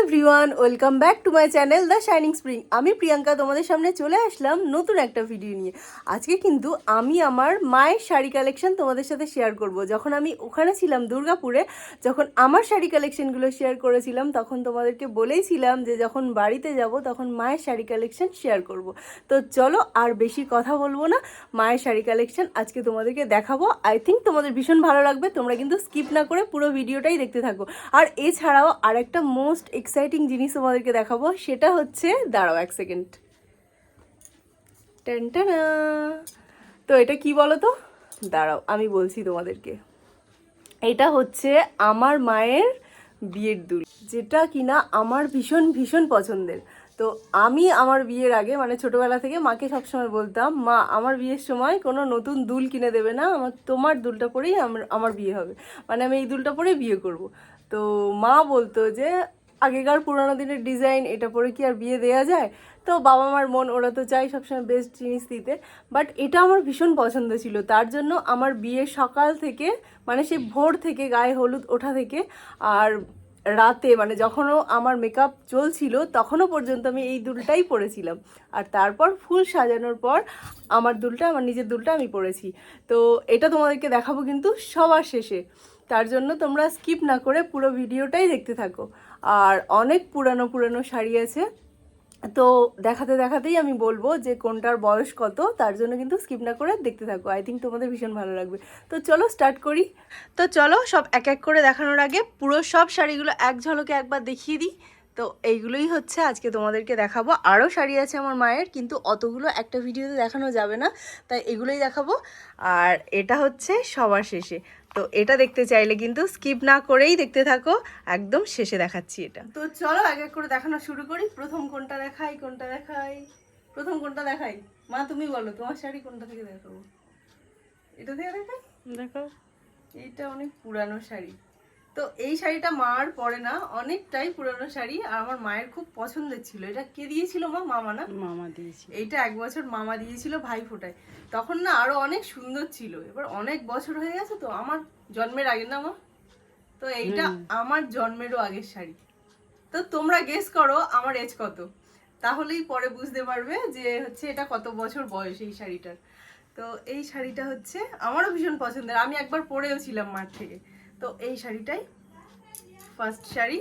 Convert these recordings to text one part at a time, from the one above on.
Everyone, welcome back to my channel the shining spring. আমি প্রিয়াঙ্কা তোমাদের সামনে চলে আসলাম নতুন একটা ভিডিও নিয়ে। আজকে কিন্তু আমি আমার মায়ের শাড়ি কালেকশন তোমাদের সাথে শেয়ার করব। যখন আমি ওখানে ছিলাম দুর্গাপুরে, যখন আমার শাড়ি কালেকশনগুলো শেয়ার করেছিলাম, তখন তোমাদেরকে বলেইছিলাম যে যখন বাড়িতে যাব তখন মায়ের শাড়ি কালেকশন শেয়ার করব। তো চলো আর বেশি কথা বলবো না, মায়ের শাড়ি কালেকশন আজকে তোমাদেরকে দেখাবো। আই থিঙ্ক তোমাদের ভীষণ ভালো লাগবে, তোমরা কিন্তু স্কিপ না করে পুরো ভিডিওটাই দেখতে থাকো। আর এছাড়াও আরেকটা মোস্ট এক্সাইটিং জিনিস তোমাদেরকে দেখাবো, সেটা হচ্ছে, দাঁড়াও এক সেকেন্ড, টেনটানা। তো এটা কি বলো তো, দাঁড়াও আমি বলছি তোমাদেরকে। এটা হচ্ছে আমার মায়ের বিয়ের দুল, যেটা কিনা আমার ভীষণ ভীষণ পছন্দের। তো আমি আমার বিয়ের আগে, মানে ছোটোবেলা থেকে মাকে সবসময় বলতাম, মা আমার বিয়ের সময় কোনো নতুন দুল কিনে দেবে না, আমার তোমার দুলটা পরেই আমার বিয়ে হবে, মানে আমি এই দুলটা পরেই বিয়ে করব। তো মা বলতো যে আগেকার পুরোনো দিনের ডিজাইন, এটা পরে কি আর বিয়ে দেওয়া যায়? তো বাবা মার মন, ওরা তো চাই সবসময় বেস্ট জিনিস দিতে, বাট এটা আমার ভীষণ পছন্দ ছিল। তার জন্য আমার বিয়ের সকাল থেকে, মানে সেই ভোর থেকে, গায়ে হলুদ ওঠা থেকে, আর রাতে, মানে যখনও আমার মেকআপ চলছিল তখনও পর্যন্ত আমি এই দুলটাই পরেছিলাম। আর তারপর ফুল সাজানোর পর আমার দুলটা, আমার নিজের দুলটা আমি পরেছি। তো এটা তোমাদেরকে দেখাবো কিন্তু সবার শেষে, তার জন্য তোমরা স্কিপ না করে পুরো ভিডিওটাই দেখতে থাকো। আর অনেক পুরানো পুরানো শাড়ি আছে, তো দেখাতে দেখাতেই আমি বলবো যে কোনটার বয়স কত, তার জন্য কিন্তু স্কিপ না করে দেখতে থাকো। আই থিঙ্ক তোমাদের ভীষণ ভালো লাগবে। তো চলো স্টার্ট করি। তো চলো সব এক এক করে দেখানোর আগে পুরো সব শাড়িগুলো এক ঝলকে একবার দেখিয়ে দিই। তো এইগুলোই হচ্ছে আজকে তোমাদেরকে দেখাবো। আরও শাড়ি আছে আমার মায়ের, কিন্তু অতগুলো একটা ভিডিওতে দেখানো যাবে না, তাই এগুলোই দেখাবো। আর এটা হচ্ছে সবার শেষে, তো এটা দেখতে চাইলে কিন্তু স্কিপ না করেই দেখতে থাকো, একদম শেষে দেখাচ্ছি এটা। তো চলো এক এক করে দেখানো শুরু করি। প্রথম কোনটা দেখাই, কোনটা দেখাই, প্রথম কোনটা দেখাই? মা তুমি বলো, তোমার শাড়ি কোনটা থেকে দেখাবো? এটা থেকে দেখাই, দেখো। এইটা অনেক পুরানো শাড়ি, তো এই শাড়িটা মার পরে না, অনেকটাই পুরানো শাড়ি, আর আমার মায়ের খুব পছন্দের ছিল। এটা কে দিয়েছিল মা? মামা না? মামা দিয়েছিল। এইটা 1 বছর মামা দিয়েছিল ভাই ফোটায়, তখন না আরো অনেক সুন্দর ছিল। এবার অনেক বছর হয়ে গেছে, তো আমার জন্মের আগে না মা, তো এইটা আমার জন্মেরও আগের শাড়ি। তো তোমরা গেস করো আমার এজ কত, তাহলেই পরে বুঝতে পারবে যে হচ্ছে এটা কত বছর বয়স এই শাড়িটার। তো এই শাড়িটা হচ্ছে আমারও ভীষণ পছন্দের, আমি একবার পরেও ছিলাম মার থেকে। তো এই শাড়িটাই ফার্স্ট শাড়ি,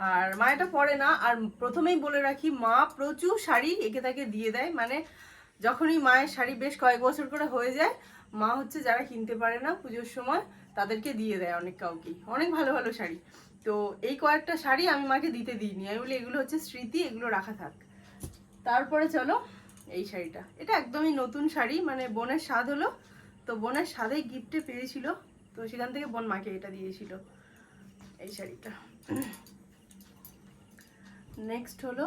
আর মা এটা পরে না। আর প্রথমেই বলে রাখি, মা প্রচুর শাড়ি একে তাকে দিয়ে দেয়, মানে যখনই মায়ের শাড়ি বেশ কয়েক বছর করে হয়ে যায়, মা হচ্ছে যারা কিনতে পারে না পুজোর সময় তাদেরকে দিয়ে দেয় অনেক কাউকেই, অনেক ভালো ভালো শাড়ি। তো এই কয়েকটা শাড়ি আমি মাকে দিতে দিইনি, আমি বলি এগুলো হচ্ছে স্মৃতি, এগুলো রাখা থাক। তারপরে চলো এই শাড়িটা, এটা একদমই নতুন শাড়ি, মানে বোনের স্বাদ হলো, তো বোনের স্বাদেই গিফটে পেয়েছিল, তো সেখান থেকে বোন মাকে এটা দিয়েছিল, এই শাড়িটা। নেক্সট হলো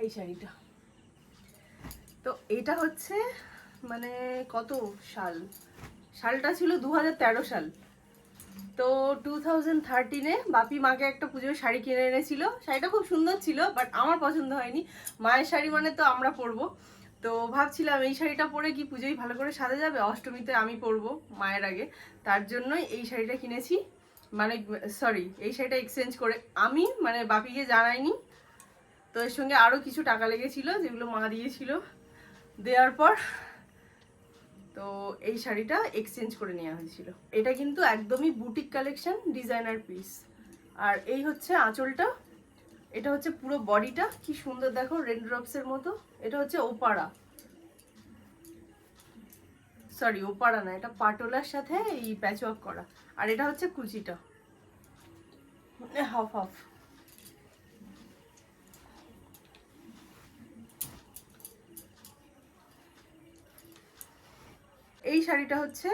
এই শাড়িটা। তো এটা হচ্ছে, মানে কত সাল, সালটা ছিল 2013 সাল। তো 2013-এ বাপি মাকে একটা পুজোর শাড়ি কিনে এনেছিল। শাড়িটা খুব সুন্দর ছিল, বাট আমার পছন্দ হয়নি। মায়ের শাড়ি মানে তো আমরা পরবো, তো ভাবছিলাম এই শাড়িটা পরে কি পুজোয় ভালো করে সাজা যাবে, অষ্টমীতে আমি পরবো মায়ের আগে, তার জন্যই এই শাড়িটা কিনেছি। মানে সরি, এই শাড়িটা এক্সচেঞ্জ করে আমি, মানে বাপিকে জানাইনি, তো এর সঙ্গে আরও কিছু টাকা লেগেছিল যেগুলো মা দিয়েছিল, দেওয়ার পর তো এই শাড়িটা এক্সচেঞ্জ করে নেওয়া হয়েছিল। এটা কিন্তু একদমই বুটিক কালেকশন, ডিজাইনার পিস। আর এই হচ্ছে আঁচলটা, এটা হচ্ছে পুরো বডিটা, কি সুন্দর দেখো, রেড ড্রপসের মতো। এটা হচ্ছে ওপাড়া, সরি ওপাড়া না, এটা পাটোলার সাথে এই প্যাচওয়ার্ক করা। আর এটা হচ্ছে কুচিটা, হাফ হাফ। এই শাড়িটা হচ্ছে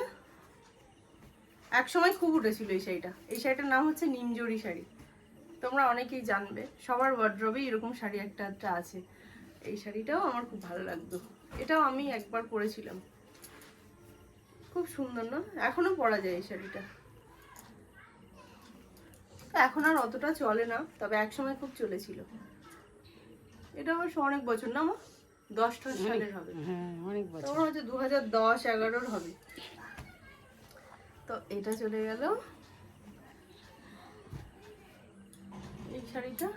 একসময় খুব উঠেছিল এই শাড়িটা, এই শাড়িটার নাম হচ্ছে নিমজরি শাড়ি, তোমরা অনেকেই জানবে, সবার ওয়ার্ড্রবে এরকম শাড়ি একটা একটা আছে। এই শাড়িটাও আমার খুব ভালো লাগতো, এটাও আমি একবার পরেছিলাম, খুব সুন্দর না? এখনো পরা যায় এই শাড়িটা, এখন আর অতটা চলে না, তবে একসময় খুব চলেছিল। এটা অবশ্য অনেক বছর না মা, 10-10 সালের হবে। হ্যাঁ অনেক বছর। তোমার হচ্ছে 2010-11 হবে। তো এটা চলে গেল এই শাড়িটা।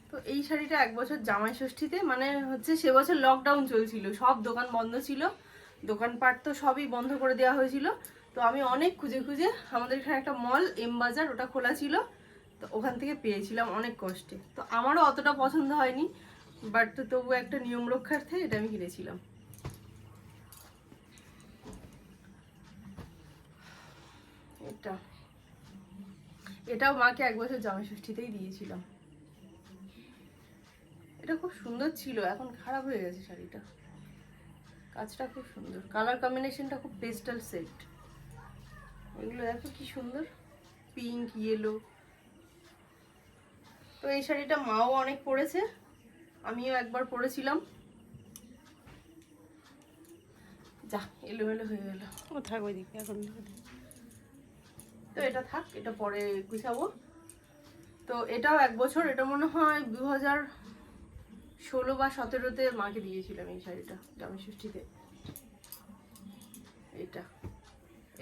তো এই শাড়িটা 1 বছর জামাই ষষ্ঠীতে, মানে হচ্ছে সে বছর লকডাউন চলছিল, সব দোকান বন্ধ ছিল, দোকানপাট তো সবই বন্ধ করে দেওয়া হয়েছিল। তো আমি অনেক খুঁজে খুঁজে, আমাদের এখানে একটা মল এম বাজার, ওটা খোলা ছিল, তো ওখান থেকে পেয়েছিলাম অনেক কষ্টে। তো আমারও অতটা পছন্দ হয়নি, বাট তবু একটা নিয়ম রক্ষার্থে এটা আমি কিনেছিলাম। এটাও মাকে 1 বছর জামাই ষষ্ঠীতেই দিয়েছিলাম। এটা খুব সুন্দর ছিল, এখন খারাপ হয়ে গেছে শাড়িটা। কাজটা খুব সুন্দর, কালার কম্বিনেশনটা খুব পেস্টাল সেট। এগুলো দেখো কি সুন্দর, পিঙ্ক ইয়েলো। তো এই শাড়িটা মাও অনেক পরেছে, আমিও একবার পরেছিলাম। যা এলোমেলো হয়ে গেল, ও থাক ওইদিকে এখন। তো এটা থাক, এটা পরে গুছাবো। তো এটাও 1 বছর, এটা মনে হয় 2016 বা 17-তে মাকে দিয়েছিলাম এই শাড়িটা জামাই ষষ্ঠীতে।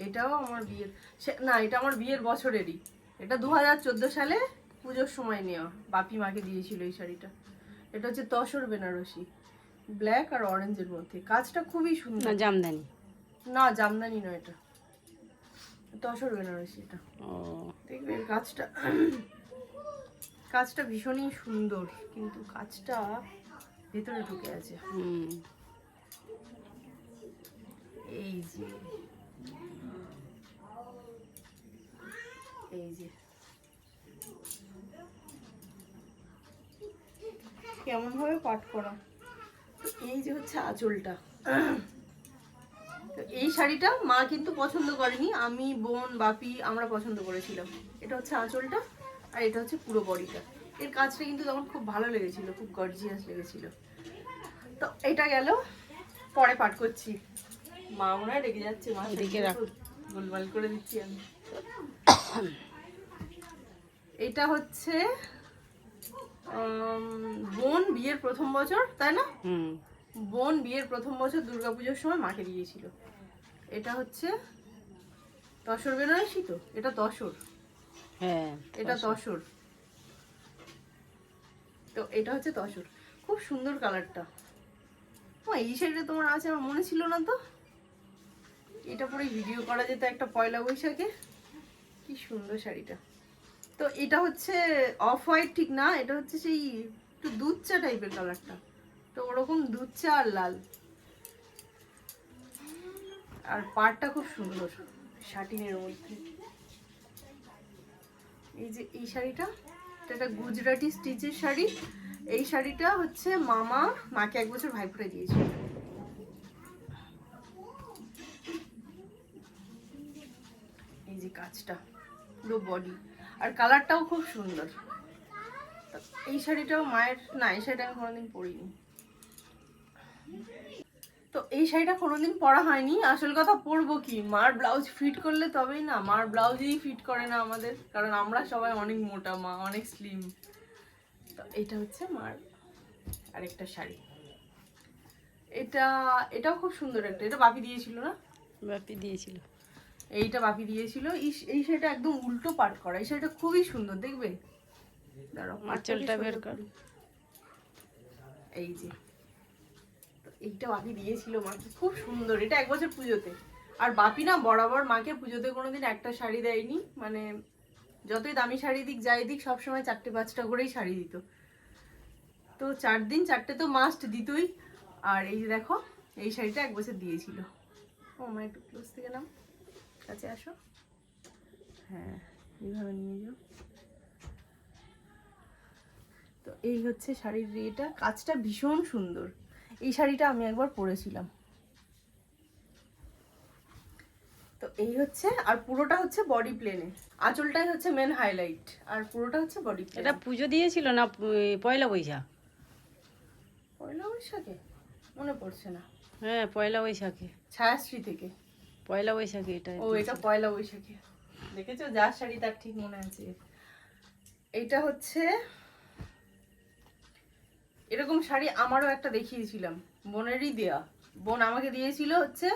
এটাও আমার বিয়ের, না এটা আমার বিয়ের বছরেরই। এটা 2014 সালে পুজোর সময় নেওয়া, বাপি মাকে দিয়েছিল এই শাড়িটা। এটা হচ্ছে তসর বেনারসি, ব্ল্যাক আর অরেঞ্জের মধ্যে। কাজটা খুবই সুন্দর। না জামদানি, না জামদানি নয়, এটা তসর বেনারসি। এটা ও দেখবে কাজটা, কাজটা ভীষণই সুন্দর, কিন্তু কাজটা ভেতরে ঢুকে আছে। এই যে কেমন ভাবে পাট করা। তো এই যে হচ্ছে আঁচলটা। তো এই শাড়িটা মা কিন্তু পছন্দ করেনি, আমি, বোন, বাপি আমরা পছন্দ করেছিলাম। এটা হচ্ছে আঁচলটা, আর এটা হচ্ছে পুরো বডিটা। এর কাজটা কিন্তু তখন খুব ভালো লেগেছিল, খুব গর্জিয়াস লেগেছিল। তো এটা গেল, পরে পাট করছি। মা মনে হয় রেগে যাচ্ছে, মা এদিকে রাখ, গোলমাল করে দিচ্ছি আমি। এটা হচ্ছে বোন বিয়ের প্রথম বছর, তাই না? বোন বিয়ের প্রথম বছর দুর্গাপুজোর সময় মাকে দিয়েছিল। এটা হচ্ছে তসর বেনারসি, তো এটা তসর, হ্যাঁ এটা তসর। তো এটা হচ্ছে তসর, খুব সুন্দর কালারটা। এই শাড়িটা তোমার আছে, আমার মনে ছিল না তো। এটা পরে ভিডিও করা যেত একটা পয়লা বৈশাখে, কি সুন্দর শাড়িটা। তো এটা হচ্ছে অফ হোয়াইট ঠিক না, এটা হচ্ছে সেই একটু দুধ চা টাইপের কালারটা। তো ওরকম দুধ চা আর লাল, আর পাড়টা খুব সুন্দর শাটিনের মধ্যে। এই যে এই শাড়িটা, এটা গুজরাটি স্টিচের শাড়ি। এই শাড়িটা হচ্ছে মাকে 1 বছর ভাইফোঁটা দিয়েছিল। এই যে কাজটা পুরো বডি, আর কালারটাও খুব সুন্দর। এই শাড়িটাও মায়ের, না এই শাড়িটা আমি কোনোদিন পরিনি। তো এই শাড়িটা কোনোদিন পরা হয়নি। আসল কথা, পরবো কি, মার ব্লাউজ ফিট করলে তবেই না, মার ব্লাউজেই ফিট করে না আমাদের, কারণ আমরা সবাই অনেক মোটা, মা অনেক স্লিম। তো এটা হচ্ছে মার আরেকটা শাড়ি। এটাও খুব সুন্দর একটা, এটা বাপি দিয়েছিল না? বাপি দিয়েছিল। এইটা বাপি দিয়েছিল। এই শাড়িটা একদম উল্টো পাট করা, এই শাড়িটা খুবই সুন্দর, দেখবে। দাঁড়াও আঁচলটা বের কর। এই যে এইটা বাপি দিয়েছিল মাকে, খুব সুন্দর। এটা 1 বছর পুজোতে। আর বাপি না বরাবর মাকে পুজোতে কোনোদিন একটা শাড়ি দেয়নি, মানে যতই দামি শাড়ি দিক যাই দিক সবসময় 4-5টা করেই শাড়ি দিত। তো 4 দিন 4টে তো মাস্ট দিতই। আর এই যে দেখো, এই শাড়িটা 1 বছর দিয়েছিল। ও মা একটু ক্লোজ থেকে নাও, কাছে আসো। হ্যাঁ এইভাবে নিয়ে যাও। তো এই হচ্ছে শাড়ির এটা, কাজটা ভীষণ সুন্দর। এই শাড়িটা আমি একবার পরেছিলাম। তো এই হচ্ছে, আর পুরোটা হচ্ছে বডি প্লেনে, আঁচলটাই হচ্ছে মেন হাইলাইট, আর পুরোটা হচ্ছে বডি প্লেন। এটা পুজো দিয়েছিল না পয়লা বৈশাখ? পয়লা বৈশাখে মনে পড়ছে না। হ্যাঁ পয়লা বৈশাখে, ছায়াশ্রী থেকে। পয়লা বৈশাখে এটা। ও এটা পয়লা বৈশাখে। দেখেছো, যার শাড়ি তার ঠিক মনে আছে। এইটা হচ্ছে, এরকম শাড়ি আমারও একটা দেখিয়েছিলাম, বোনেরই দেয়া। বোন আমাকে দিয়েছিল হচ্ছে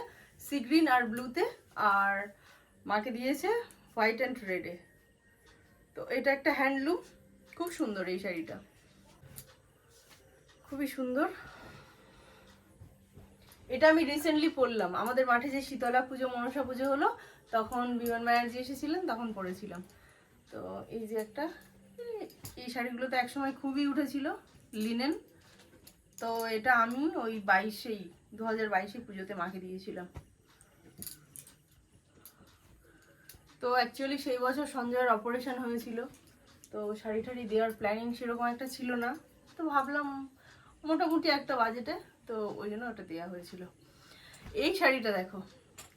সি গ্রিন আর ব্লুতে, আর মাকে দিয়েছে হোয়াইট অ্যান্ড রেডে। তো এটা একটা হ্যান্ডলুম, খুব সুন্দর এই শাড়িটা, খুবই সুন্দর। এটা আমি রিসেন্টলি পরলাম, আমাদের মাঠে যে শীতলা পুজো মনসা পুজো হলো তখন বিমান ব্যানার্জি এসেছিলেন, তখন পরেছিলাম। তো এই যে একটা, এই শাড়িগুলো তো একসময় খুবই উঠেছিল, লিনেন। তো এটা আমি ওই 2022 পুজোতে মাকে দিয়েছিলাম। তো অ্যাকচুয়ালি সেই বছর সঞ্জয়ের অপারেশন হয়েছিল, তো শাড়ি টাড়ি দেওয়ার প্ল্যানিং সেরকম একটা ছিল না। তো ভাবলাম মোটামুটি একটা বাজেটে, তো ওই জন্য ওটা দেওয়া হয়েছিল। এই শাড়িটা দেখো,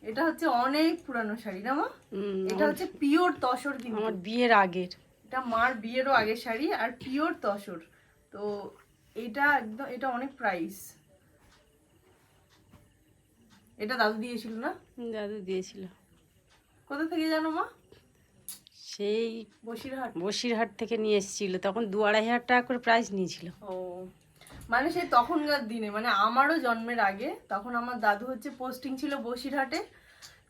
এটা হচ্ছে অনেক পুরানো শাড়ি না মা? এটা হচ্ছে পিওর তসর, কিন্তু আমার বিয়ের আগের। এটা মার বিয়েরও আগের শাড়ি, আর পিওর তসর। তো এটা একদম, এটা অনেক প্রাইস। এটা দাদু দিয়েছিল না? দাদু দিয়েছিল। কোথা থেকে জানো মা? সেই বসিরহাট। বসিরহাট থেকে নিয়ে এসেছিল, তখন 2-2.5 টাকা করে প্রাইস নিয়েছিল। ও, মানে সেই তখনকার দিনে, মানে আমারও জন্মের আগে, তখন আমার দাদু হচ্ছে পোস্টিং ছিল বসিরহাটে।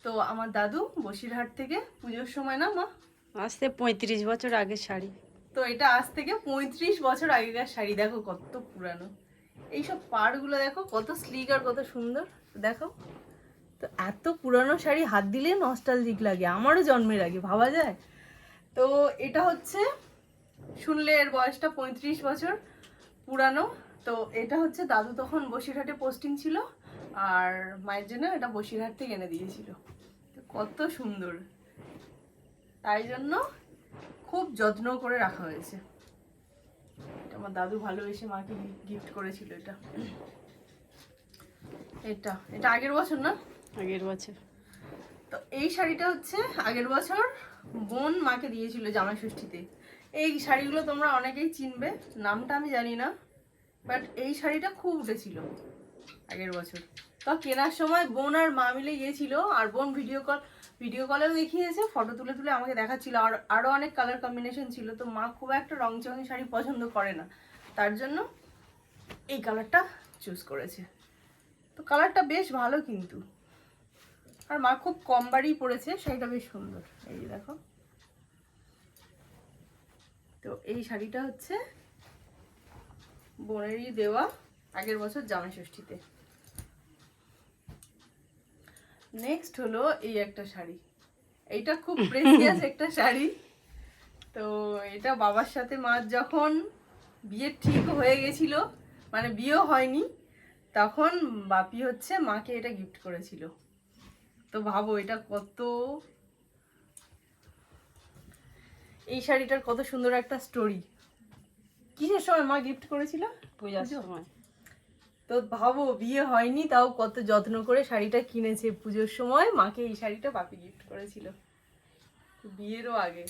তো আমার দাদু বসিরহাট থেকে পুজোর সময় না মা, আজ থেকে 35 বছর আগের শাড়ি। তো এটা আজ থেকে 35 বছর আগেকার শাড়ি। দেখো কত পুরানো, এইসব পাড়গুলো দেখো কত স্লিক আর কত সুন্দর, দেখো। তো এত পুরানো শাড়ি হাত দিলে নস্টালজিক লাগে, আমারও জন্মের আগে, ভাবা যায়? তো এটা হচ্ছে, শুনলে এর বয়সটা 35 বছর পুরানো। তো এটা হচ্ছে দাদু তখন বসিরহাটে পোস্টিং ছিল, আর মায়ের জন্য এটা বসিরহাট থেকে এনে দিয়েছিল। তো কত সুন্দর, তাই জন্য খুব যত্ন করে রাখা হয়েছে। এটা আমার দাদু ভালোবেসে মাকে গিফট করেছিল। এটা এটা এটা আগের বছর না? আগের বছর। তো এই শাড়িটা হচ্ছে আগের বছর বোন মাকে দিয়েছিল জামাই ষষ্ঠীতে। এই শাড়িগুলো তোমরা অনেকেই চিনবে, নামটা আমি জানি না, বাট এই শাড়িটা খুব উঠেছিল আগের বছর। তো কেনার সময় বোন আর মা মিলে গিয়েছিল, আর বোন ভিডিও কলেও দেখিয়েছে, ফটো তুলে তুলে আমাকে দেখাচ্ছিল। আর আরও অনেক কালার কম্বিনেশন ছিল। তো মা খুব একটা রংচঙে শাড়ি পছন্দ করে না, তার জন্য এই কালারটা চুজ করেছে। তো কালারটা বেশ ভালো কিন্তু, আর মা খুব কম বারই পরেছে, শাড়িটা বেশ সুন্দর। এই যে দেখো, তো এই শাড়িটা হচ্ছে বোনেরই দেওয়া আগের বছর জামাই ষষ্ঠীতে। নেক্সট হলো এই একটা শাড়ি, এইটা খুব প্রেসিয়াস একটা শাড়ি। তো এটা বাবার সাথে মার যখন বিয়ে ঠিক হয়ে গেছিল, মানে বিয়েও হয়নি, তখন বাপি হচ্ছে মাকে এটা গিফট করেছিল। তো ভাবো এটা কত, এই শাড়িটার কত সুন্দর একটা স্টোরি। কিসের সময় মা গিফট করেছিল? পূজার সময়। তো ভাবো বিয়ে হয়নি, তাও কত যত্ন করে শাড়িটা কিনেছে পুজোর সময়, মাকে এই শাড়িটা বাপি গিফট করেছিল বিয়েরও আগে।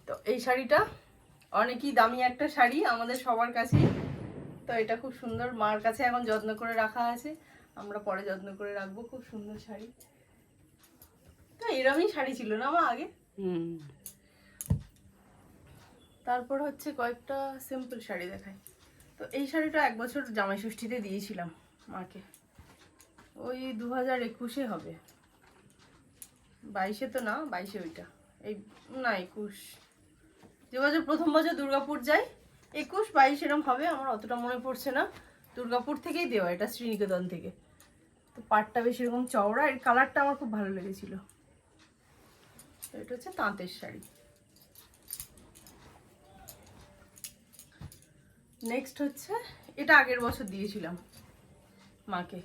তো এই শাড়িটা অনেকই দামি একটা শাড়ি আমাদের সবার কাছেই। তো এটা খুব সুন্দর, মার কাছে এখন যত্ন করে রাখা আছে, আমরা পরে যত্ন করে রাখবো। খুব সুন্দর শাড়ি। তো এরমই শাড়ি ছিল না মা আগে? তারপর হচ্ছে কয়েকটা সিম্পল শাড়ি দেখায়। তো এই শাড়িটা এক বছর জামাই ষষ্ঠীতে দিয়েছিলাম মাকে, ওই 2021-এ হবে, 22-এ তো না, 22-এ ওইটা, এই না 21, যে বছর প্রথম বছর দুর্গাপুর যাই, 21-22 এরকম হবে, আমার অতটা মনে পড়ছে না। দুর্গাপুর থেকেই দেওয়া, এটা শ্রীনিকেতন থেকে। তো পাটটা বেশ এরকম চওড়া, এর কালারটা আমার খুব ভালো লেগেছিল। তো এটা হচ্ছে তাঁতের শাড়ি। নেক্সট হচ্ছে, এটা আগের বছর দিয়েছিলাম মাকে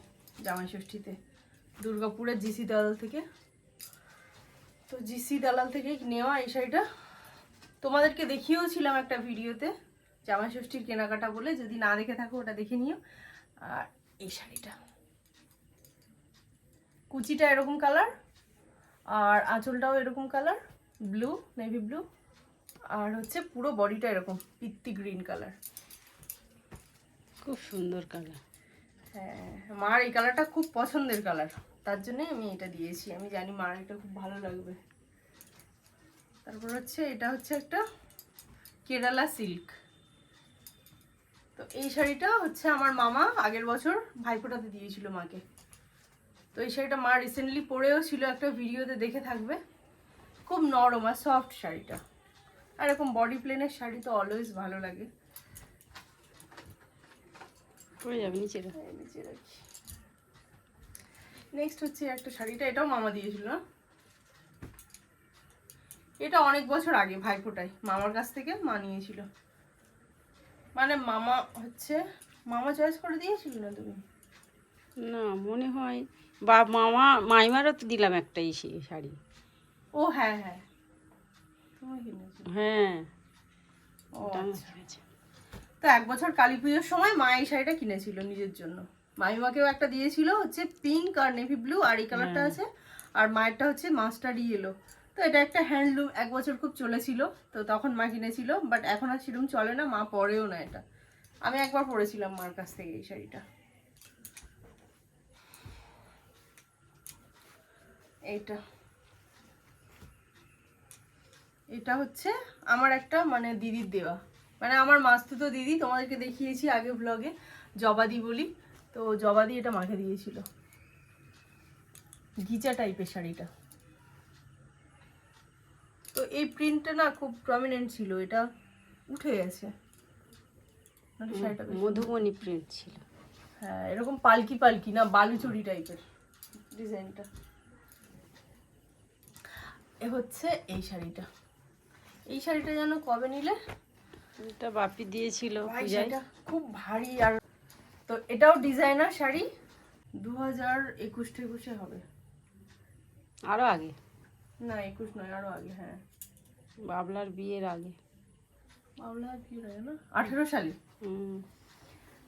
জামাই ষষ্ঠীতে, দুর্গাপুরের জিসি দালাল থেকে। তো জিসি দালাল থেকে নেওয়া এই শাড়িটা তোমাদেরকে দেখিয়েও ছিলাম একটা ভিডিওতে, জামাই ষষ্ঠীর কেনাকাটা বলে, যদি না দেখে থাকো ওটা দেখে নিও। আর এই শাড়িটা কুচিটা এরকম কালার, আর আঁচলটাও এরকম কালার, ব্লু, নেভি ব্লু, আর হচ্ছে পুরো বডিটা এরকম পিত্তি গ্রিন কালার। খুব সুন্দর কালার। হ্যাঁ, মার এই কালারটা খুব পছন্দের কালার, তার জন্যই আমি এটা দিয়েছি। আমি জানি মার এটা খুব ভালো লাগবে। তারপর হচ্ছে এটা হচ্ছে একটা কেরালা সিল্ক। তো এই শাড়িটা হচ্ছে আমার মামা আগের বছর ভাইফোঁটাতে দিয়েছিল মাকে। তো এই শাড়িটা মা রিসেন্টলি পরেও ছিল, একটা ভিডিওতে দেখে থাকবে। খুব নরম আর সফট শাড়িটা, আর এরকম বডি প্লেনের শাড়ি তো অলওয়েজ ভালো লাগে। পরে যাবে নিচে রাখ। নিচে রাখি। নেক্সট হচ্ছে একটা শাড়িটা, এটাও মামা দিয়েছিল না, এটা অনেক বছর আগে ভাইফোঁটায় মামার কাছ থেকে মা নিয়েছিল। মানে মামা হচ্ছে মামা চয়েস করে দিয়েছিল না তুমি? না মনে হয়, বা মামা মাইমারও তো দিলাম একটা শাড়ি। ও হ্যাঁ হ্যাঁ, তুমি কিনেছো? হ্যাঁ, ও ওটা আমি আচ্ছা। কিনেছি। তো এক বছর কালী পুজোর সময় মা এই শাড়িটা কিনেছিল নিজের জন্য। মামিমাকেও একটা দিয়েছিল হচ্ছে পিঙ্ক আর নেভি ব্লু, আর এই কালারটা আছে, আর মায়েরটা হচ্ছে মাস্টার্ড ইয়েলো। তো এটা একটা হ্যান্ডলুম, এক বছর খুব চলেছিল, তো তখন মা কিনেছিল, বাট এখন আর সেরকম চলে না, মা পরেও না এটা। আমি একবার পরেছিলাম মার কাছ থেকে এই শাড়িটা। এইটা এটা হচ্ছে আমার একটা মানে দিদির দেওয়া, মানে আমার মাস্তুতো দিদি, তোমাদেরকে দেখিয়েছি আগে ব্লগে, জবাদি বলি। তো জবাদি এটা মাকে দিয়েছিল, গিচা টাইপের শাড়িটা। তো এই প্রিন্টটা না খুব প্রমিনেন্ট ছিল, এটা উঠে গেছে। মানে শাড়িটা বেশ মধুবনী প্রিন্ট ছিল। হ্যাঁ, এরকম পালকি পালকি না, বালুচুরি টাইপের ডিজাইনটা। এ হচ্ছে এই শাড়িটা। এই শাড়িটা যেন কবে নিলে? এটা বাপি দিয়েছিল পূজায়। এটা খুব ভারী, আর তো এটাও ডিজাইনার শাড়ি, 2021-22 হবে। আরো আগে, না 21 নয়, আরো আগে। হ্যাঁ, বাবলার বিয়ের আগে। বাবলা কি হয় না, 18 সালে। হুম।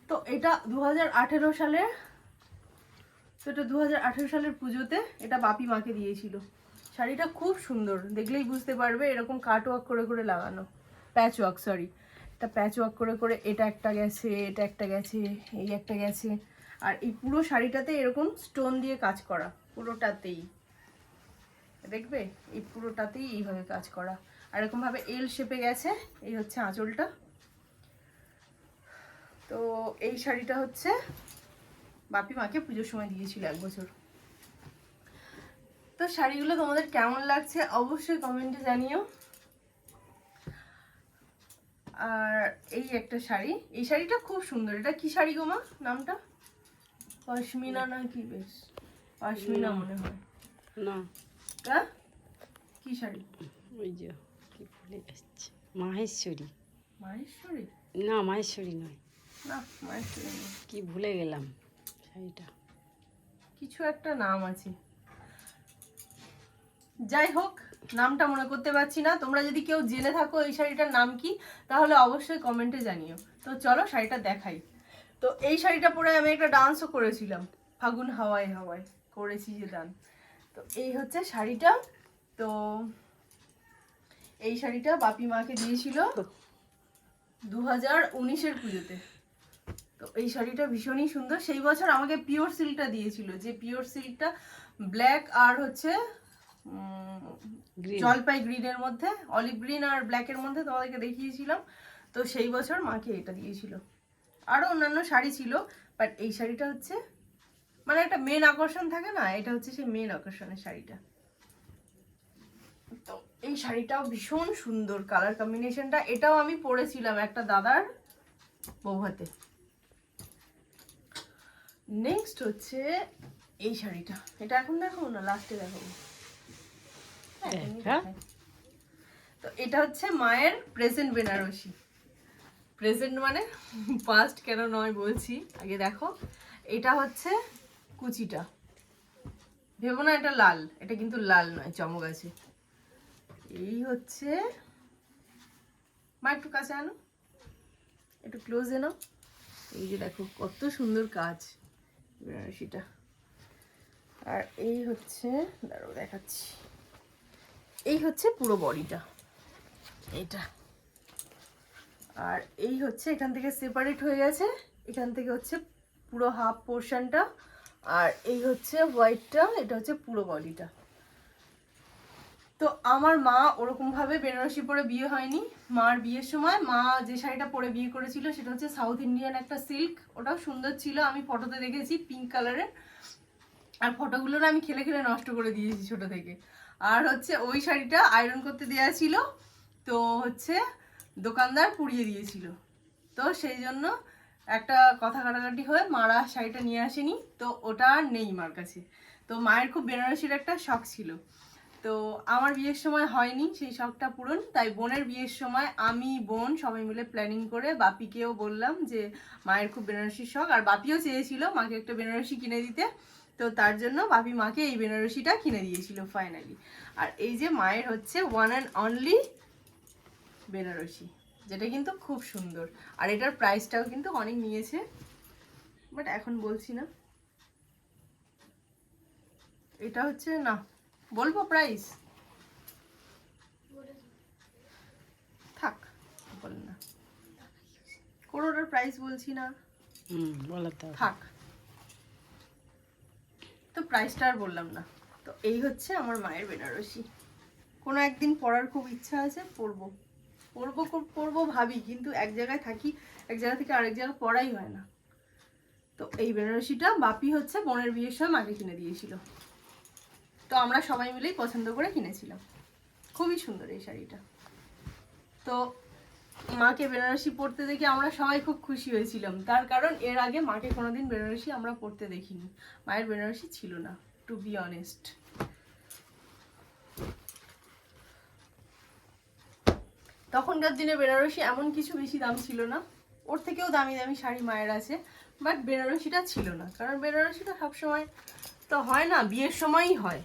তো এটা 2018 সালে, তো এটা 2018 সালের পুজোতে এটা বাপি মাকে দিয়েছিল। শাড়িটা খুব সুন্দর, দেখলেই বুঝতে পারবে, এরকম কাট ওয়ার্ক করে করে লাগানো, প্যাচ ওয়ার্ক, সরি, এটা প্যাচ ওয়ার্ক করে করে, এটা একটা গেছে, এটা একটা গেছে, এই একটা গেছে, আর এই পুরো শাড়িটাতে এরকম স্টোন দিয়ে কাজ করা, পুরোটাতেই দেখবে, এই পুরোটাতেই এইভাবে কাজ করা, আর এরকম ভাবে এল শেপে গেছে। এই হচ্ছে আঁচলটা। তো এই শাড়িটা হচ্ছে বাপি মাকে পুজোর সময় দিয়েছিল এক বছর। তো শাড়িগুলো তোমাদের কেমন লাগছে অবশ্যই কমেন্টে জানিও। আর এই একটা শাড়ি, এই শাড়িটা খুব সুন্দর। এটা কি শাড়ি গো মা, নামটা? পশমিনা না কি, বেশ পশমিনা মনে হয় না, তা কি শাড়ি? ওই যে কি ভুলে যাচ্ছে, মাহেশ্বরী। মাহেশ্বরী? না মাহেশ্বরী নয়, না মাহেশ্বরী না, কি ভুলে গেলাম শাড়িটা, কিছু একটা নাম আছে, যাই হোক নামটা মনে করতে পারছি না। তোমরা যদি কেউ জেনে থাকো এই শাড়িটার নাম কি, তাহলে অবশ্যই কমেন্টে জানিও। তো চলো শাড়িটা দেখাই। তো এই শাড়িটা পরে আমি একটা ডান্সও করেছিলাম, ফাগুন হাওয়ায় হাওয়ায় করেছি যে ডান্স। তো এই হচ্ছে শাড়িটা। তো এই শাড়িটা বাপি মাকে দিয়েছিল 2019-এর পুজোতে। তো এই শাড়িটা ভীষণই সুন্দর। সেই বছর আমাকে পিওর সিল্কটা দিয়েছিল, যে পিওর সিল্কটা ব্ল্যাক আর হচ্ছে জলপাই গ্রিনের মধ্যে, অলিভ গ্রিন আর ব্ল্যাকের মধ্যে তোমাদেরকে দেখিয়েছিলাম। তো সেই বছর মাকে এটা দিয়েছিল। আরো অন্যান্য শাড়ি ছিল, বাট এই শাড়িটা হচ্ছে মানে একটা মেন আকর্ষণ থাকে না, এটা হচ্ছে সেই মেন আকর্ষণের শাড়িটা। তো এই শাড়িটাও ভীষণ সুন্দর, কালার কম্বিনেশনটা। এটাও আমি পরেছিলাম একটা দাদার বৌভাতে। নেক্সট হচ্ছে এই শাড়িটা, এটা এখন দেখাবো না, লাস্টে দেখাবো। তো এটা হচ্ছে মায়ের প্রেজেন্ট বেনারসি। প্রেজেন্ট মানে পাস্ট কেন নয় বলছি, আগে দেখো। এটা হচ্ছে কুচিটা, ভেবো না এটা লাল, এটা কিন্তু লাল নয়, চমক আছে। এই হচ্ছে, মা একটু কাছে আনো, একটু ক্লোজ এনো। এই যে দেখো কত সুন্দর কাজ বেনারসিটা। আর এই হচ্ছে, দাঁড়াও দেখাচ্ছি, এই হচ্ছে পুরো বডিটা এটা। আর এই হচ্ছে এখান থেকে সেপারেট হয়ে গেছে, এখান থেকে হচ্ছে পুরো হাফ পোর্শনটা, আর এই হচ্ছে হোয়াইটটা, এটা হচ্ছে পুরো বডিটা। তো আমার মা ওরকমভাবে বেনারসি পরে বিয়ে হয়নি। মার বিয়ের সময় মা যে শাড়িটা পরে বিয়ে করেছিল সেটা হচ্ছে সাউথ ইন্ডিয়ান একটা সিল্ক, ওটাও সুন্দর ছিল, আমি ফটোতে দেখেছি পিঙ্ক কালারের। আর ফটোগুলো আমি খেলে খেলে নষ্ট করে দিয়েছি ছোট থেকে। আর হচ্ছে ওই শাড়িটা আয়রন করতে দেওয়া ছিল, তো হচ্ছে দোকানদার পুড়িয়ে দিয়েছিল। তো সেই জন্য একটা কথা কাটাকাটি হয়ে মারা শাড়িটা নিয়ে আসেনি, তো ওটা আর নেই মার কাছে। তো মায়ের খুব বেনারসির একটা শখ ছিল, তো আমার বিয়ের সময় হয়নি সেই শখটা পূরণ। তাই বোনের বিয়ের সময় আমি বোন সবাই মিলে প্ল্যানিং করে বাপিকেও বললাম যে মায়ের খুব বেনারসির শখ, আর বাপিও চেয়েছিল মাকে একটা বেনারসি কিনে দিতে। তো তার জন্য বাপি মাকে এই বেনারসিটা কিনে দিয়েছিল ফাইনালি। আর এই যে মায়ের হচ্ছে ওয়ান অ্যান্ড অনলি বেনারসি, যেটা কিন্তু খুব সুন্দর। আর এটার প্রাইসটাও কিন্তু অনেক নিয়েছে, বাট এখন বলছি না। এটা হচ্ছে না, বলবো প্রাইস, থাক বল না, কোনোটার প্রাইস বলছি না, বলাতে থাক। তো প্রাইসটা আর বললাম না। তো এই হচ্ছে আমার মায়ের বেনারসি, কোনো একদিন পরার খুব ইচ্ছা আছে, পরবো পরবো পরবো ভাবি, কিন্তু এক জায়গায় থাকি, এক জায়গা থেকে আরেক জায়গায় পরাই হয় না। তো এই বেনারসিটা বাপি হচ্ছে বোনের বিয়ের সময় মাকে কিনে দিয়েছিল, তো আমরা সবাই মিলেই পছন্দ করে কিনেছিলাম। খুবই সুন্দর এই শাড়িটা। তো মাকে বেনারসি পরতে দেখে আমরা সবাই খুব খুশি হয়েছিলাম, তার কারণ এর আগে মাকে কোনোদিন বেনারসি আমরা পরতে দেখিনি, মায়ের বেনারসি ছিল না, টু বি অনেস্ট। তখনকার দিনে বেনারসি এমন কিছু বেশি দাম ছিল না, ওর থেকেও দামি দামি শাড়ি মায়ের আছে, বাট বেনারসিটা ছিল না, কারণ বেনারসিটা সবসময় তো হয় না, বিয়ের সময়ই হয়।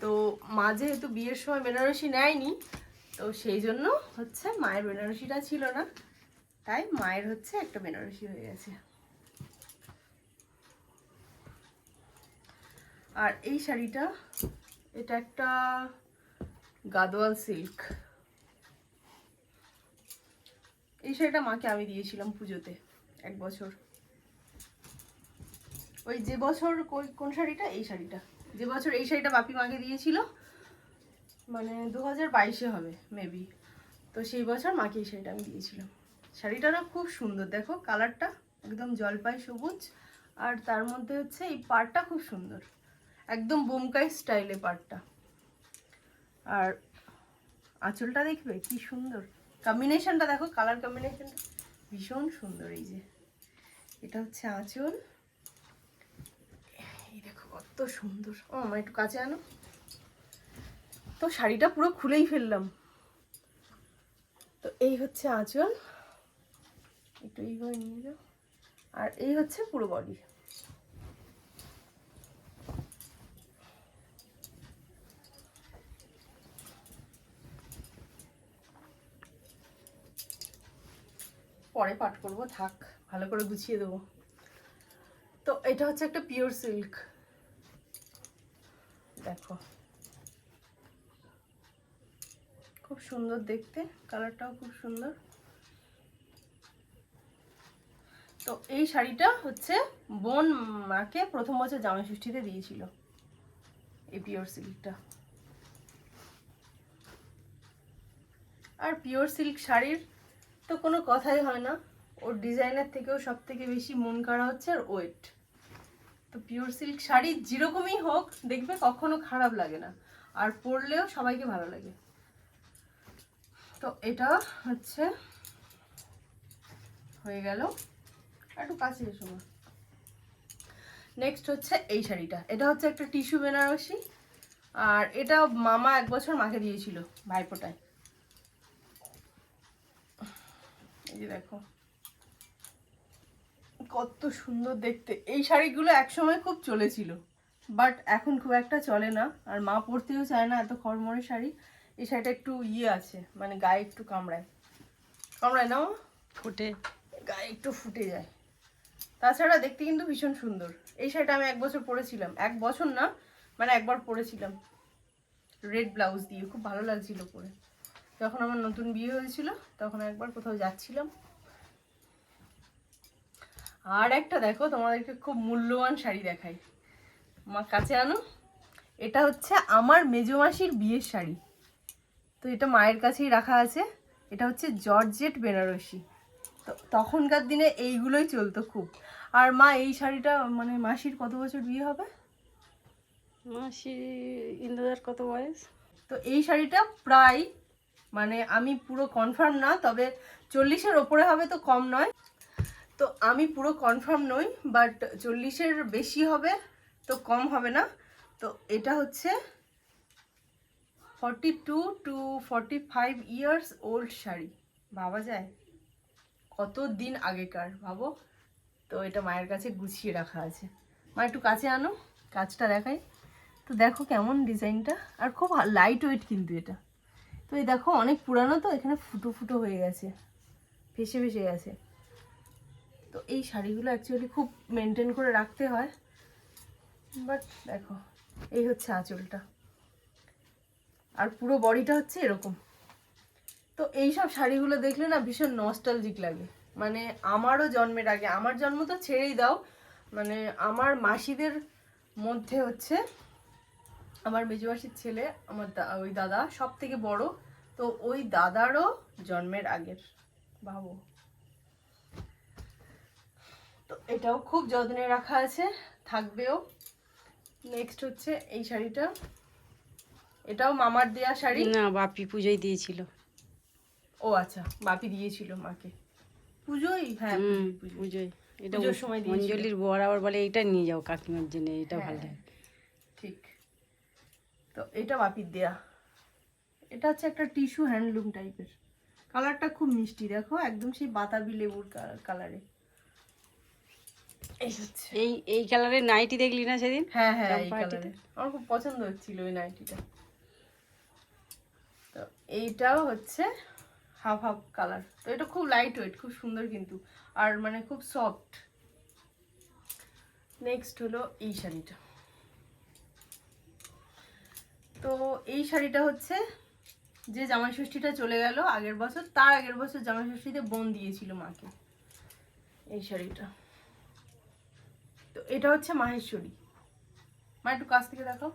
তো মা যেহেতু বিয়ের সময় বেনারসি নেয়নি, তো সেই জন্য হচ্ছে মায়ের বেনারসিটা ছিল না, তাই মায়ের হচ্ছে একটা বেনারসি হয়ে গেছে। আর এই শাড়িটা, এটা একটা গাদোয়াল সিল্ক, এই শাড়িটা মাকে আমি দিয়েছিলাম পুজোতে এক বছর। ওই যে বছর কোন শাড়িটা, এই শাড়িটা, যে বছর এই শাড়িটা বাপি মাকে দিয়েছিল, মানে 2022-এ হবে মেবি, তো সেই বছর মাকে এই শাড়িটা আমি দিয়েছিলাম। শাড়িটারও খুব সুন্দর, দেখো কালারটা একদম জলপাই সবুজ, আর তার মধ্যে হচ্ছে এই পাড়টা খুব সুন্দর, একদম বোমকাই স্টাইলে পাড়টা। আর আঁচলটা দেখবে কি সুন্দর, কম্বিনেশনটা দেখো, কালার কম্বিনেশনটা ভীষণ সুন্দর। এই যে এটা হচ্ছে আঁচল, এই দেখো কত সুন্দর। ও আমার একটু কাছে আনো। তো শাড়িটা পুরো খুলেই ফেললাম। তো এই হচ্ছে আঁচল, একটু এইভাবে নিয়ে যাও, আর এই হচ্ছে পুরো বডি। পরে পাট করবো, থাক, ভালো করে গুছিয়ে দেবো। তো এটা হচ্ছে একটা পিওর সিল্ক, দেখো খুব সুন্দর দেখতে, কালারটাও খুব সুন্দর। তো এই শাড়িটা হচ্ছে বোন মাকে প্রথম বছর জামাই ষষ্ঠীতে দিয়েছিল, এই পিওর সিল্কটা। আর পিওর সিল্ক শাড়ির তো কোনো কথাই হয় না, ওর ডিজাইনের থেকেও সব থেকে বেশি মন কাড়া হচ্ছে আর ওয়েট। তো পিওর সিল্ক শাড়ি যেরকমই হোক দেখবে কখনো খারাপ লাগে না, আর পরলেও সবাইকে ভালো লাগে। তো এটা হচ্ছে হয়ে গেল, একটু কাছে এসো না। নেক্সট হচ্ছে এই শাড়িটা, এটা হচ্ছে একটা টিস্যু বেনারসি, আর এটা মামা এক বছর মাকে দিয়েছিল ভাইফোঁটায়। এই যে দেখো কত সুন্দর দেখতে। এই শাড়িগুলো একসময় খুব চলেছিল, বাট এখন খুব একটা চলে না, আর মা পরতেও চায় না এত খড়মড়ে শাড়ি। এই শাড়িটা একটু ইয়ে আছে, মানে গায়ে একটু কামড়ায় কামড়ায় না, ফুটে গায়ে একটু ফুটে যায়। তাছাড়া দেখতে কিন্তু ভীষণ সুন্দর। এই শাড়িটা আমি এক বছর পরেছিলাম, এক বছর না মানে একবার পরেছিলাম, রেড ব্লাউজ দিয়ে, খুব ভালো লাগছিল পরে। যখন আমার নতুন বিয়ে হয়েছিল তখন একবার কোথাও যাচ্ছিলাম। আর একটা দেখো, তোমাদেরকে খুব মূল্যবান শাড়ি দেখাই, মা কাছে আনো। এটা হচ্ছে আমার মেজো মাসির বিয়ের শাড়ি, তো এটা মায়ের কাছেই রাখা আছে। এটা হচ্ছে জর্জেট বেনারসি। তো তখনকার দিনে এইগুলোই চলতো খুব। আর মা এই শাড়িটা মানে মাসির কত বছর বিয়ে হবে? মাসি ইন্দ্রদার কত বয়স? তো এই শাড়িটা প্রায় মানে আমি পুরো কনফার্ম না, তবে 40-এর ওপরে হবে, তো কম নয়। তো আমি পুরো কনফার্ম নই, বাট 40-এর বেশি হবে, তো কম হবে না। তো এটা হচ্ছে 42 to 45 ইয়ার্স ওল্ড শাড়ি। ভাবা যায় কত দিন আগেকার, ভাবো। তো এটা মায়ের কাছে গুছিয়ে রাখা আছে। মা একটু কাছে আনো, কাজটা দেখাই। তো দেখো কেমন ডিজাইনটা, আর খুব লাইট ওয়েট কিন্তু এটা। তো এই দেখো অনেক পুরানো, তো এখানে ফুটো ফুটো হয়ে গেছে, ফেসে ফেসে গেছে। তো এই শাড়িগুলো অ্যাকচুয়ালি খুব মেনটেন করে রাখতে হয়। বাট দেখো, এই হচ্ছে আঁচলটা, আর পুরো বডিটা হচ্ছে এরকম। তো এই সব শাড়িগুলো দেখলে না ভীষণ নস্টালজিক লাগে। মানে আমারও জন্মের আগে, আমার জন্ম তো ছেড়েই দাও, মানে আমার মাসিদের মধ্যে হচ্ছে আমার মেজমাসির ছেলে, আমার ওই দাদা সব থেকে বড়, তো ওই দাদারও জন্মের আগের, ভাবো। তো এটাও খুব যত্নে রাখা আছে, থাকবেও। নেক্সট হচ্ছে এই শাড়িটা, এটাও মামার দেয়া শাড়ি। না, বাপি পুজোয় দিয়েছিল। ও আচ্ছা, বাপি দিয়েছিল মাকে পুজোই, হ্যাঁ পুজোয়। এটা পুজোর সময় দিয়েছিল। অঞ্জলির বর আবার বলে এইটা নিয়ে যাও কাকিমার জন্য, এটা হ্যাঁ, ভালো লাগে। ঠিক। তো এটা বাপির দেয়া। এটা হচ্ছে একটা টিস্যু হ্যান্ডলুম টাইপের, কালারটা খুব মিষ্টি, দেখো একদম সেই বাতাবি লেবুর কালারে। এই হচ্ছে, এই কালারের নাইটি দেখলি না সেদিন? হ্যাঁ হ্যাঁ, এই পার্টিতে কালারে আমার খুব পছন্দ হচ্ছিল ওই নাইটিটা। তো এইটাও হচ্ছে হাফ হাফ কালার। তো এটা খুব লাইট ওয়েট, খুব সুন্দর কিন্তু, আর মানে খুব সফট। নেক্সট হলো এই শাড়িটা। তো এই শাড়িটা হচ্ছে যে জামাই ষষ্ঠীটা চলে গেল আগের বছর, তার আগের বছর জামাই ষষ্ঠীতে বোন দিয়েছিল মাকে এই শাড়িটা। তো এটা হচ্ছে মাহেশ্বরী। মা একটু কাছ থেকে দেখো,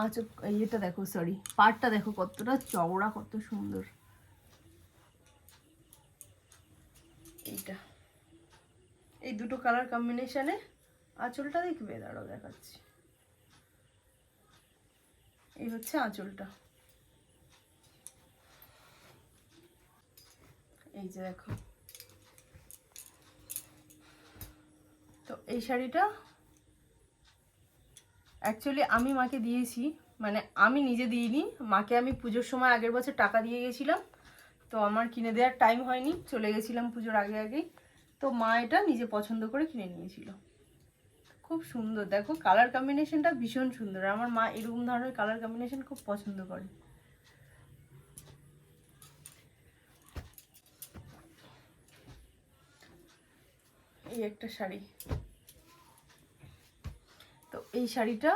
আচ্ছা এটা দেখো, সরি পাড়টা দেখো কতটা চওড়া, কত সুন্দর। এইটা এই দুটো কালার কম্বিনেশনে আঁচলটা দেখবে, দাঁড়াও দেখাচ্ছি। এই হচ্ছে আঁচলটা, এই যে দেখো। তো এই শাড়িটা অ্যাকচুয়ালি আমি মাকে দিয়েছি, মানে আমি নিজে দিইনি মাকে, আমি পুজোর সময় আগের বছর টাকা দিয়ে গেছিলাম, তো আমার কিনে দেওয়ার টাইম হয়নি, চলে গেছিলাম পুজোর আগে আগেই। তো মা এটা নিজে পছন্দ করে কিনে নিয়েছিল। খুব সুন্দর, দেখো কালার কম্বিনেশনটা ভীষণ সুন্দর, আমার মা এরকম ধরনের কালার কম্বিনেশন খুব পছন্দ করে। এই একটা শাড়ি। তো এই শাড়িটা,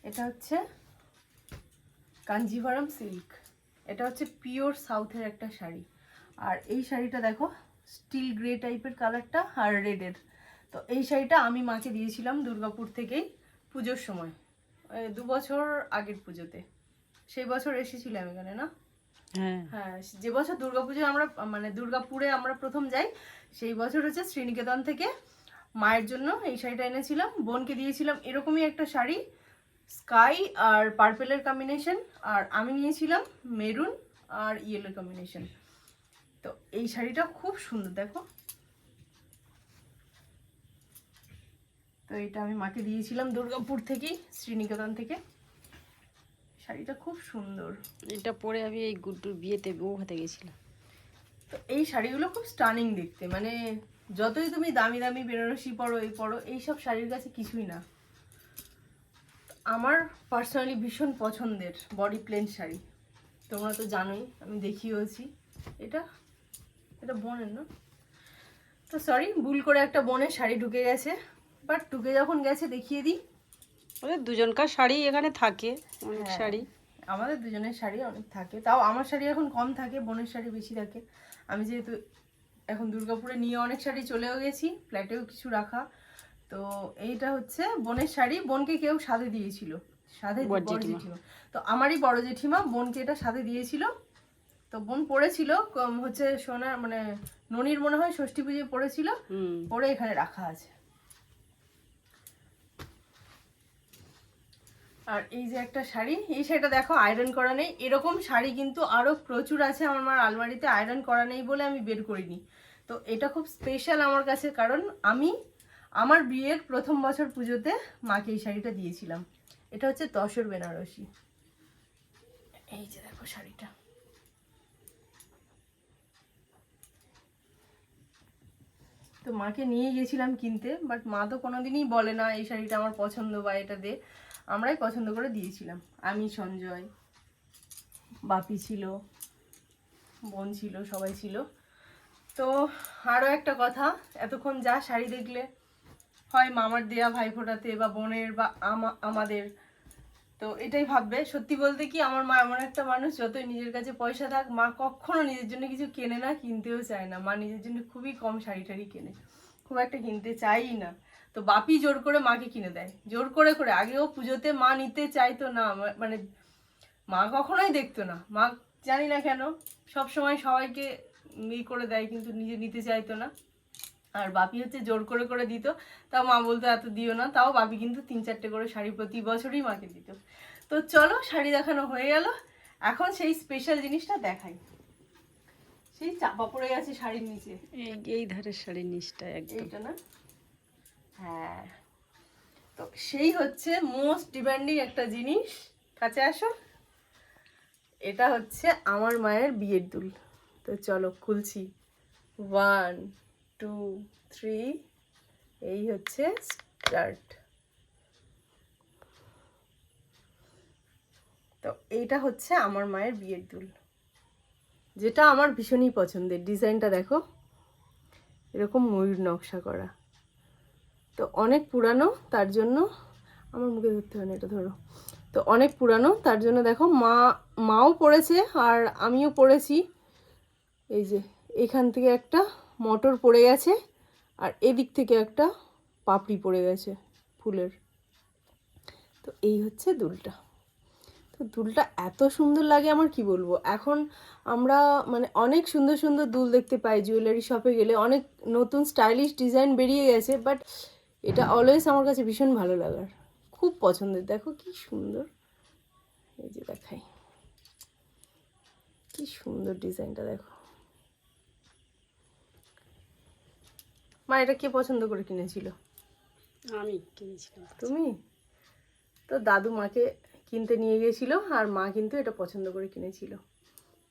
এটা হচ্ছে কাঞ্জিভারাম সিল্ক, এটা হচ্ছে পিওর সাউথের একটা শাড়ি। আর এই শাড়িটা দেখো স্টিল গ্রে টাইপের কালারটা আর রেডের। তো এই শাড়িটা আমি মাকে দিয়েছিলাম দুর্গাপুর থেকেই পুজোর সময়, 2 বছর আগের পুজোতে। সেই বছর এসেছিলাম এখানে না? হ্যাঁ হ্যাঁ, যে বছর দুর্গাপুজোয় আমরা মানে দুর্গাপুরে আমরা প্রথম যাই, সেই বছর হচ্ছে শ্রীনিকেতন থেকে মায়ের জন্য এই শাড়িটা এনেছিলাম, বোনকে দিয়েছিলাম এরকমই একটা শাড়ি, স্কাই আর পার্পেলের কম্বিনেশন, আর আমি নিয়েছিলাম মেরুন আর ইয়েলো কম্বিনেশন। তো এই শাড়িটা খুব সুন্দর, দেখো। তো এটা আমি মাকে দিয়েছিলাম দুর্গাপুর থেকেই, শ্রীনিকেতন থেকে। শাড়িটা খুব সুন্দর। এটা পরে আমি এই গুড্ডুর বিয়েতে বউ হাতে গেছিলাম। তো এই শাড়িগুলো খুব স্টানিং দেখতে, মানে যতই তুমি দামি দামি বেনারসি পরো, এই পরো, এইসব শাড়ির কাছে কিছুই না। আমার পার্সোনালি ভীষণ পছন্দের বডি প্লেন শাড়ি, তোমরা তো জানোই, আমি দেখিয়েওছি। এটা এটা বোনের না, তো সরি ভুল করে একটা বোনের শাড়ি ঢুকে গেছে, বাট ঢুকে যখন গেছে দেখিয়ে দিই। ওদের দুজনকার শাড়ি এখানে থাকে, অনেক হ্যাঁ, শাড়ি। আমাদের দুজনের শাড়ি অনেক থাকে, তাও আমার শাড়ি এখন কম থাকে, বোনের শাড়ি বেশি থাকে। আমি যেহেতু এখন দুর্গাপুরে নিয়ে অনেক শাড়ি চলেও গেছি, ফ্ল্যাটেও কিছু রাখা। তো এইটা হচ্ছে বোনের শাড়ি, বোনকে কেউ সাথে দিয়েছিল, সাথে বড় জেঠিমা। তো আমারই বড় জেঠিমা বোনকে এটা সাথে দিয়েছিল। তো বোন পড়েছিল হচ্ছে সোনার মানে ননির মনে হয় ষষ্ঠী পুজোয় পড়েছিল, পরে এখানে রাখা আছে। আর এই যে একটা শাড়ি, এই শাড়িটা দেখো আয়রন করা নেই। এরকম শাড়ি কিন্তু আরো প্রচুর আছে আমার মার আলমারিতে, আয়রন করা নেই বলে আমি বের করিনি। তো এটা খুব স্পেশাল আমার কাছে, কারণ আমি আমার বিয়ের প্রথম বছর পুজোতে মাকে এই শাড়িটা দিয়েছিলাম। এটা হচ্ছে তসর বেনারসি। এই যে দেখো শাড়িটা, তো মাকে নিয়ে গেছিলাম কিনতে, বাট মা তো কোনোদিনই বলে না এই শাড়িটা আমার পছন্দ বা এটা দে, আমরাই পছন্দ করে দিয়েছিলাম। আমি, সঞ্জয়, বাপি ছিল, বোন ছিল, সবাই ছিল। তো আরও একটা কথা, এতক্ষণ যা শাড়ি দেখলে হয় মামার দেয়া ভাইফোঁটাতে বা বোনের বা আমাদের, তো এটাই ভাববে। সত্যি বলতে কি আমার মা এমন একটা মানুষ, যতই নিজের কাছে পয়সা থাক মা কখনো নিজের জন্য কিছু কেনে না, কিনতেও চায় না। মা নিজের জন্য খুবই কম শাড়ি টাড়ি কেনে, খুব একটা কিনতে চাই না। তো বাপি জোর করে মাকে কিনে দেয়, জোর করে করে। আগেও পুজোতে মা নিতে চাইতো না, মানে মা কখনোই দেখতো না। মা জানি না কেন সব সময় সবাইকে করে দেয়, কিন্তু নিজে নিতে চাইতো না। আর বাপি হচ্ছে জোর করে করে দিত, তাও মা বলতো এত দিও না। তাও বাপি কিন্তু 3-4টে করে শাড়ি প্রতি বছরই মাকে দিত। তো চলো শাড়ি দেখানো হয়ে গেল, এখন সেই স্পেশাল জিনিসটা দেখাই। সেই চাপা পড়ে গেছে শাড়ির নিচে, এই ধারের শাড়ির নিচটা একদম এইটা না, হ্যাঁ। তো সেই হচ্ছে মোস্ট ডিমান্ডিং একটা জিনিস, কাছে আসো। এটা হচ্ছে আমার মায়ের বিয়ের দুল। তো চলো খুলছি, 1 2 3, এই হচ্ছে স্টার্ট। তো এইটা হচ্ছে আমার মায়ের বিয়ের দুল, যেটা আমার ভীষণই পছন্দের। ডিজাইনটা দেখো, এরকম ময়ূর নকশা করা। তো অনেক পুরানো, তার জন্য আমার মুখে ধরতে হয় না, এটা ধরো। তো অনেক পুরানো, তার জন্য দেখো মাও পড়েছে আর আমিও পড়েছি। এই যে এখান থেকে একটা মটর পড়ে গেছে, আর এদিক থেকে একটা পাপড়ি পড়ে গেছে ফুলের। তো এই হচ্ছে দুলটা। তো দুলটা এত সুন্দর লাগে আমার, কি বলবো। এখন আমরা মানে অনেক সুন্দর সুন্দর দুল দেখতে পাই জুয়েলারি শপে গেলে, অনেক নতুন স্টাইলিশ ডিজাইন বেরিয়ে গেছে, বাট এটা অলওয়েজ আমার কাছে ভীষণ ভালো লাগার, খুব পছন্দের। দেখো কি সুন্দর, এই যে দেখাই, কি সুন্দর ডিজাইনটা দেখো। মা এটা কে পছন্দ করে কিনেছিল? আমি কিনেছিলাম। তুমি? তো দাদু মাকে কিনতে নিয়ে গেছিল, আর মা কিন্তু এটা পছন্দ করে কিনেছিল।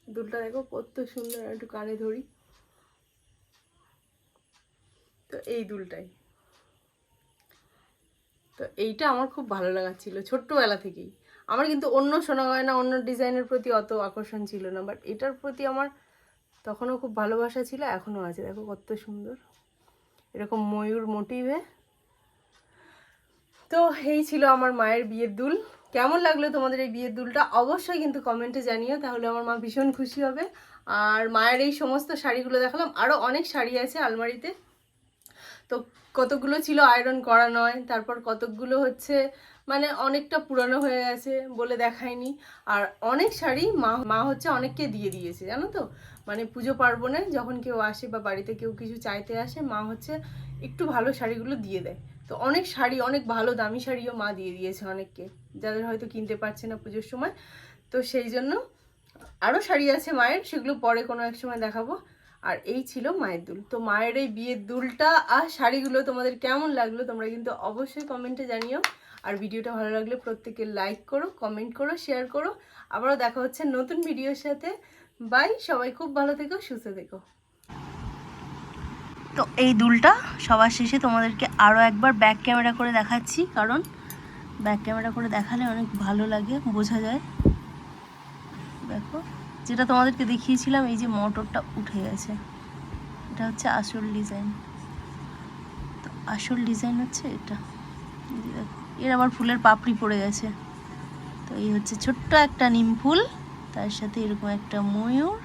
দুলটা দেখো কত সুন্দর, একটু কানে ধরি। তো এই দুলটাই, তো এইটা আমার খুব ভালো লাগাচ্ছিল ছোট্টবেলা থেকেই। আমার কিন্তু অন্য সোনা গয়না অন্য ডিজাইনের প্রতি অত আকর্ষণ ছিল না, বাট এটার প্রতি আমার তখনও খুব ভালোবাসা ছিল, এখনও আছে। দেখো কত সুন্দর, এরকম ময়ূর মোটিভে। তো এই ছিল আমার মায়ের বিয়ের দুল। কেমন লাগলো তোমাদের এই বিয়ের দুলটা অবশ্যই কিন্তু কমেন্টে জানিও, তাহলে আমার মা ভীষণ খুশি হবে। আর মায়ের এই সমস্ত শাড়িগুলো দেখালাম, আরও অনেক শাড়ি আছে আলমারিতে। তো কতগুলো ছিল আয়রন করা নয়, তারপর কতকগুলো হচ্ছে মানে অনেকটা পুরানো হয়ে গেছে বলে দেখায়নি। আর অনেক শাড়ি মা হচ্ছে অনেককে দিয়ে দিয়েছে, জানো তো। মানে পুজো পার্বণে যখন কেউ আসে বা বাড়িতে কেউ কিছু চাইতে আসে, মা হচ্ছে একটু ভালো শাড়িগুলো দিয়ে দেয়। তো অনেক শাড়ি, অনেক ভালো দামি শাড়িও মা দিয়ে দিয়েছে অনেককে, যাদের হয়তো কিনতে পারছে না পুজোর সময়। তো সেই জন্য আরও শাড়ি আছে মায়ের, সেগুলো পরে কোনো এক সময় দেখাবো। আর এই ছিল মায়ের দুল। তো মায়ের এই বিয়ের দুলটা আর শাড়িগুলো তোমাদের কেমন লাগলো তোমরা কিন্তু অবশ্যই কমেন্টে জানিও। আর ভিডিওটা ভালো লাগলে প্রত্যেকে লাইক করো, কমেন্ট করো, শেয়ার করো। আবারও দেখা হচ্ছে নতুন ভিডিওর সাথে। বাই, সবাই খুব ভালো থেকো, সুস্থ থেকো। তো এই দুলটা সবার শেষে তোমাদেরকে আরও একবার ব্যাক ক্যামেরা করে দেখাচ্ছি, কারণ ব্যাক ক্যামেরা করে দেখালে অনেক ভালো লাগে, বোঝা যায়। দেখো, যেটা তোমাদেরকে দেখিয়েছিলাম, এই যে মোটরটা উঠে গেছে, এটা হচ্ছে আসল ডিজাইন। তো আসল ডিজাইন হচ্ছে এটা। দেখো, এর আবার ফুলের পাপড়ি পড়ে গেছে। তো এই হচ্ছে ছোট্ট একটা নিম ফুল, তার সাথে এরকম একটা ময়ূর,